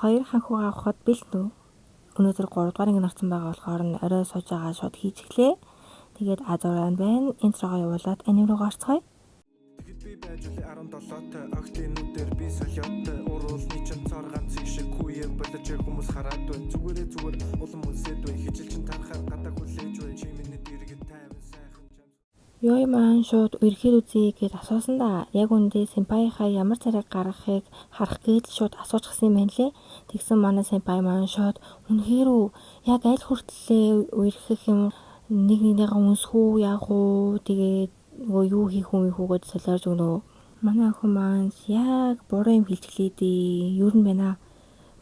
Хоёр ханхугаа авахд бэлдэнэ. Өнөөдөр 3 дугаар анги орсон байгаа болохоор орой сууж байгаа шууд хийж эхлэе. Тэгээд азууран байна. Интрогоо явуулаад аним руу гарцгаая. Тэгэд би байж үлээ 17-той октинүүдээр би солиотой уруулны чинь цор ганц шиг хүүе болож хүмүүс хараад бай. Зүгээр улам үлсэд бай. Хижил чин тарахаар гадаг хүлээж бай. Чи миний дэргэд тайван сайхан чам. Ёй маань шууд үерхээр үзье гэж асуусан да. Яг үндэ сэмпайхаа ямар царайг гаргахыг харах гээд шууд асуучихсан юм байна лээ. Тэгсэн манай сэмпай маань шууд үнэхээр үү яг аль хүртлээ үерхэх юм нэг нэгнийгээ үнсхүү яах уу тэгээд нөгөө юу хийх хүмүүгөөд солиорж өгнө. Манай охин маань яг буруу юм хэлчихлээ дээ. Юу юм бэ наа?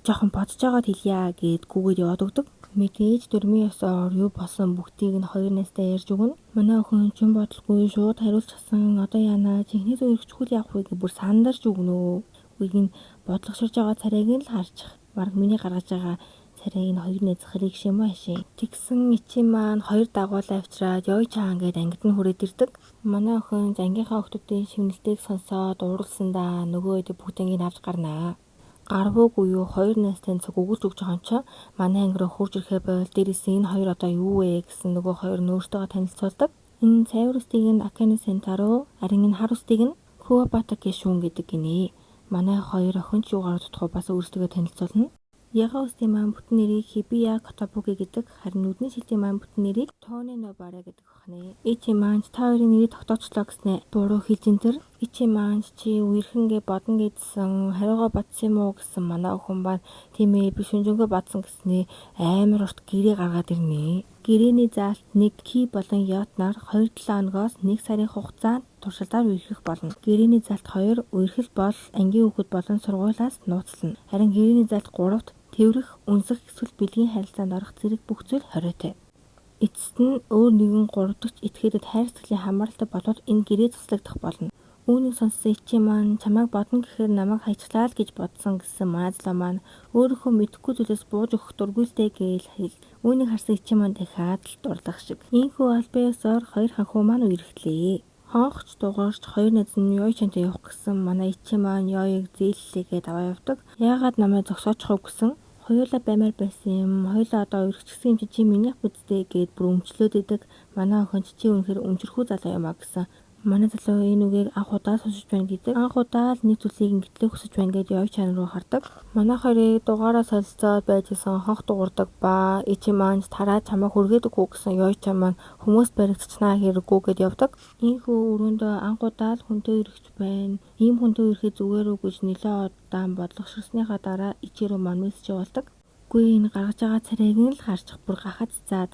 Жохон бодож байгаад хэлье гэд гүгээд яваад өгдөг. Мэдээж дөрмийн ёсоор юу болсон бүгдийг нь хоёр найстай ярьж өгнө. Манай охин чин бодлогүй шууд хариулчихсан. Одоо яана чихнээс өргөчгүй яах вэ гэж бүр сандарч өгнө. Үгийг нь бодлогоширж байгаа царайг нь л харчих. Бараг миний гаргаж байгаа царайг нь хоёр найз захирыг шим байшин. Тэгсэн ичи маань хоёр дагуулаа авчираад ёй чаан гэд ангид нь хүрээд ирдэг. Манай охин ангийнхаа охтуудын шивнэлтэйг сонсоод ууралсан да. Нөгөө бүгд ангийг авч гарнаа. Гарвуугүй юу хоёр найстай цаг өгүүлж өгч байгаа юм чи манай анги руу хурж ирэхээ бол дээрээс энэ хоёр одоо юу вэ гэсэн нөгөө хоёр нөөжтэйгээ танилцуулдаг. Энэ цайвар устыг нь Аканы Сентаро, харин энэ хар устыг нь Куабата Гэшүүн гэдэг гинэ. Манай хоёр охин ч юугаар дутхгүй бас өөрсдөө танилцуулна. Яга устын маань бүтэн нэрийг Хибия Котабуги гэдэг, харин нүдний шилтийн маань бүтэн нэрийг Тоне Нобара гэдэг бахнэ. Ичи маань та хоёрын нэрийг тогтоочлоо гэснэ буруу хэлж ин төр. Ичи маань чи үерхэнгээ бодно гэдсэн хариугаа бодсон юм уу гэсэн манай охин маань тийм ээ би шүнжэнгөө бодсон гэснээ амар урт гэрээ гаргаад ирнэ. Гэрээний заалт нэг ки болон ятнаар 2-7 хоногоос 1 сарын хугацаанд туршилтаар үерхэх болно. Гэрээний заалт 2 үерхэл бол ангийн хүүхэд болон сургуулиас нууцлана. Харин гэрээний заалт 3-т тэврэх, үнсэх эсвэл бэлгийн харилцаанд орох зэрэг бүх зүйл хориотой. Эцэст нь өөр нэгэн 3 дахь этгээдэд хайр сэтгэлийн хамааралтай болоод энэ гэрээ цуслагдах болно. Үүнийг сонссон ичи маань чамайг бодно гэхээр намайг хайчлаа л гэж бодсон гэсэн манай залуу маань өөрийнхөө мэдэхгүй зүйлээс бууж өгөх дургүйтэй гээл хэл. Үүнийг харсан ичи маань дахиад л дурлах шиг. Ийхүү албан ёсоор хоёр ханхуу маань үерхлээ. Хонхч дугаарч хоёр найз нь ёй чантай явах гэсэн манай ичи маань ёйг зээллээгээд аваа явдаг. Яагаад намайг зогсоочихов гэсэн хоёулаа баймаар байсан юм. Хоёулаа одоо үргэлжчихсэн юм чи минийх бүдтэй гээд бүр өмчлөөд идэг. Манай охин чи үнэхээр өмчөрхүү залуу юм а гэсэн. Манай залуу энэ үгийг анх удаа сонсож байна гэдэг. Анх удаа л нэг зүйлийг ингэтлээ хүсэж байна гэдээ ёй чан руу хардаг. Манай хоёрыг дугаараа солилцоод байжсэн хонх дуурдаг ба ичи маань тараад чамайг хүргээдэггүй гэсэн ёй чан маань хүмүүс баригдчихнаа хэрэггүй гэд явдаг. Ийхүү өрөөндөө анх удаа л хүнтэй ирэхж байна. Ийм хүнтэй ирэхэд зүгээр үү гэж нэлээд удаан бодлогоширсныхаа дараа ичи рүү маань мессеж явуулдаг. Үгүй энэ гаргаж байгаа царайг нь л харчих бүр гахаж цаад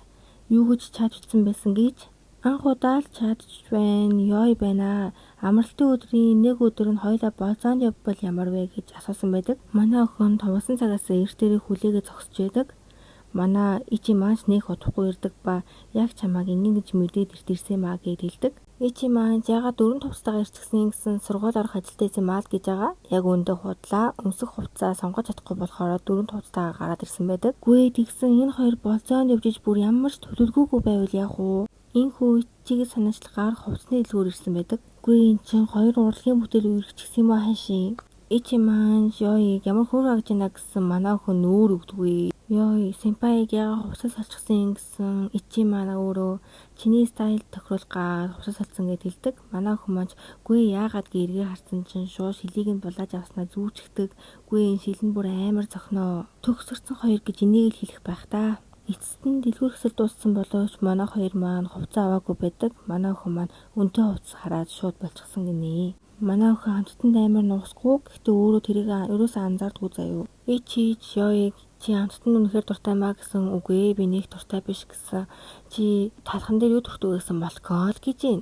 юу гэж чаажчихсан байсан гэж анх удаа л чадчих байна. Ёй байна. Амралтын өдрийн нэг өдөр нь хоёлаа болцоонд явбал ямар вэ гэж асуусан байдаг. Манай охин товсон цагаас эртээрээ хүлээгээ зогсож байдаг. Манай ичи маань нэг удахгүй ирдэг ба яг чамааг ингэн гэж мэдээд ирсэн маа гэж хэлдэг. Ичи маань ягаад 4 товцтойгоо ирчихсэн гэсэн сургууль орох ажилтай юм аа л гэж байгаа. Яг өндөө худлаа өмсөх хувцас сонгож чадахгүй болохоор 4 товцтойгоо гараад ирсэн байдаг. Гүй тэгсэн энэ хоёр болцоонд явж иж бүр ямар ч төлөвлөгөөгүй байвал яах вэ? Ийхүү ичигээ санаачлахаар хувцсны дэлгүүр ирсэн байдаг. Үгүй эн чинь хоёр урлагийн бүтээл үргэлжчихсэн юм аа хашийн. Ичи маань ёй ямар хөөр агж ийна гэсэн манай охин нүүр өгдөггүй. Ёй сэмпайг яага хувцас салчихсан гэсэн ичи маань өөрөө чиний стайл тохируулгаад хувцас салсан гэд хэлдэг. Манай охин маань үгүй яагаад гэргээ харсан чинь шууд шилийг нь булааж авснаа зүүчгдэг. Үгүй энэ шил нь бүр амар цохноо. Төгсөрсөн хоёр гэж энийг л хэлэх байх та. Эцэст нь дэлгүүр хэсэл дууссан боловч манай хоёр маань хувцас аваагүй байдаг. Манай охин маань өнтөө хувцас хараад шууд болчихсон гинэ. Манай охин хамттанд амар нуусгүй. Гэхдээ өөрөө тэрийг ерөөсөө анзаардгүй заяа. Ичи ёйг чи хамттанд үнэхээр дуртай маа гэсэн үгүй би нэг дуртай биш гэсэн. Чи талхан дээр юу дуртай гэсэн молкол гэж юм.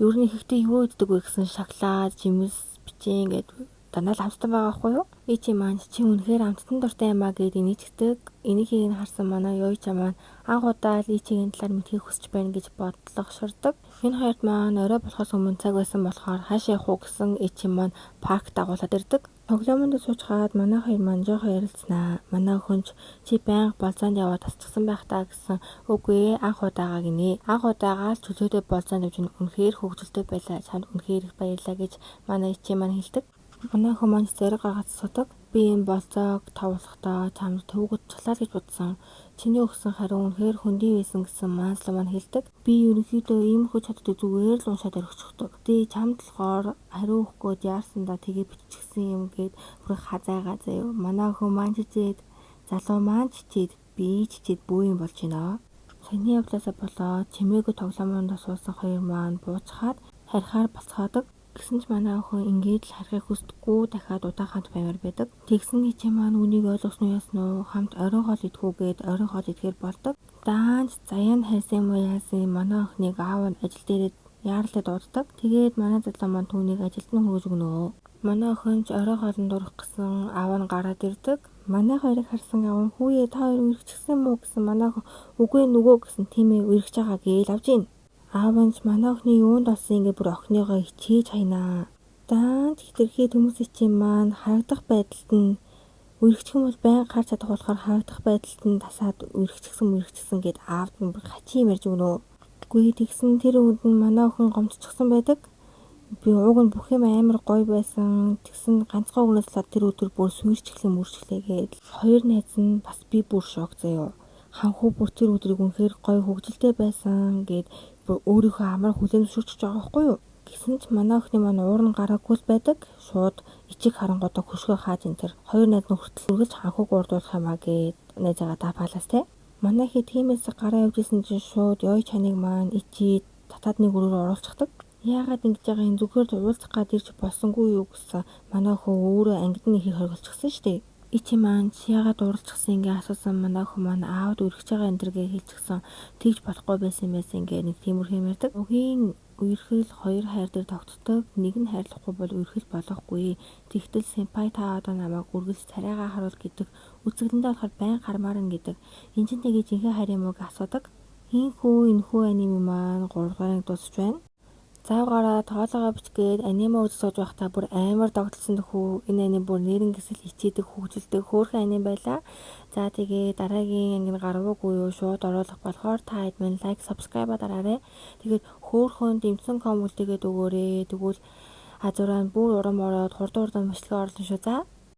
Ер нь ихтэй юу иддэг вэ гэсэн шоколад, жимс, бичэн гэдэг данаа л хамтсан байгаа байхгүй юу? Ичи маань чи үнэхээр хамттан дуртай юм аа гэд инээждэг. Энийхийг нь харсан манай ёй чам маань анх удаа л ичигийн талаар мэдхийг хүсэж байна гэж бодлогоширдог. Энэ хоёрт маань орой болохоос өмнө цаг байсан болохоор хаашаа явах уу гэсэн ичи маань парк дагуулад ирдэг. Тоглоомонд суучгаад манай хоёр маань жоохон ярилцсанаа. Манай охинч чи байнга болцоонд яваад тасчихсан байх таа гэсэн. Үгүй анх удаага гинэ. Анх удаагаа л чөлөөтэй болцоонд явж үнэхээр хөвгөлтэй байлаа. Чамд үнэхээр их баярлаа гэж манай ичи маань хэлдэг. Манай охин маань зэрэг гаргаж асуудаг. Би энэ болцоог тавуулахдаа чамд төвгөд чулаа гэж бодсон. Чиний өгсөн хариу үнэхээр хөндий байсан гэсэн Мансло маань хэлдэг. Би ерөнхийдөө иймэрхүү чаддаг зүгээр л уншаад орхичихдаг. Тэ чамд болохоор хариу өгөхгүй яарсандаа тэгээ биччихсэн юм гээд бүр хазаагаа заяа. Манай охин маань чичээд, залуу маань чичээд, би чичээд бүү юм болж байна. Саяны явдлаасаа болоод чимээгүй тоглоомонд суусан хоёр маань буучхаад харихаар бацхаадаг. Гэсэн ч манай охин ингээд л харахыг хүсдэггүй дахиад удааханд баймаар байдаг. Тэгсэн хичээ маань үнийг ойлгосноо ясноо хамт орой хоол идэхгүйгээд орой хоол идэхээр болдог. Даанч заяа нь хайсан юм яасан манай охиныг аав нь ажил дээрээ яаралтай дууддаг. Тэгээд манай залуу маань түүнийг ажилд нь хөргөж өгнө. Манай охин ч орой хоолнд урах гэсэн аав нь гараад ирдэг. Манай хоёрыг харсан аав нь хүүе та хоёр үргэлжчихсэн мүү гэсэн манай охин үгүй нөгөө гэсэн тиймээ үргэлж байгаа гээл авж ийн. Аав нь манай охины юунд болсон ингэ бүр охиныгоо хичээж хайнаа. Даанч хэтэрхий хүмүүсийн чинь маань харагдах байдалд нь үргэлжих юм бол байн гарч чадах болохоор харагдах байдалд нь тасаад үргэлжчихсэн гэд аавд нь бүр хачийн ярьж өгнө. Үгүй тэгсэн тэр үед нь манай охин гомдчихсан байдаг. Би ууг нь бүх юм амар гоё байсан. Тэгсэн ганцхан өгнөслөө тэр өдөр бүр сүйрчглэн мөрчлээгээд хоёр найз нь бас би бүр шок заяа. Ханхуу бүр тэр өдрийг үнэхээр гоё хөвгөлтэй байсан гэд бүр өөрийнхөө амар хүлээн зөвшөөрч байгаа байхгүй юу? Гэсэн ч манай охины маань уур нь гараагүй л байдаг. Шууд ичиг харангуудаа хөшгөө хааж ин тэр хоёр найз нь хүртэл үргэлж ханхууг урдуулах юмаа гэд найзаагаа даапаалаас те. Манай хий тиймээс гараа явж исэн чинь шууд ёй чаныг маань ичээд татаадны гөрөөр оруулчихдаг. Яагаад ингэж байгаа юм зүгээр уулзах гад ирж болсонгүй юу гэсэн манай охин өөрөө ангид нь ихийг хоригдчихсан шүү дээ. Ичи маань яагаад уралчихсан ингээ асуусан манай охин маань аавд өргөж байгаа энэ төргээ хэлчихсэн тэгж болохгүй байсан ингээ нэг тиймэрхүү юм ярьдаг. Өгийн үерхэл хоёр хайр дээр тогтдог нэг нь хайрлахгүй бол үерхэл болохгүй. Тэгтэл сенпай та одоо намайг үргэлж царайгаа харуул гэдэг үзэгдэндээ болохоор байн гармаарна гэдэг. Энд чинь тэгээ жинхэнэ хайр юм уу гэж асуудаг. Энэхүү аними маань 3 дугаарыг дуусч байна. Заавгаараа тоолоогоо бичгээд аниме үзэж сууж байхдаа бүр амар догтлсон төхөө энэ аним бүр нэрэн гисэл хичээдэг хөгжилдэг хөөрхөн аним байла. За тэгээ дараагийн анги гарваагүй юу шууд оруулах болохоор та админ лайк subscribe дараарай. Тэгээд хөөрхөн дэмцэн коммент тэгээд өгөөрэй. Тэгвэл азураа бүр урам ороод хурдан бичлэг оруулсан шүү. За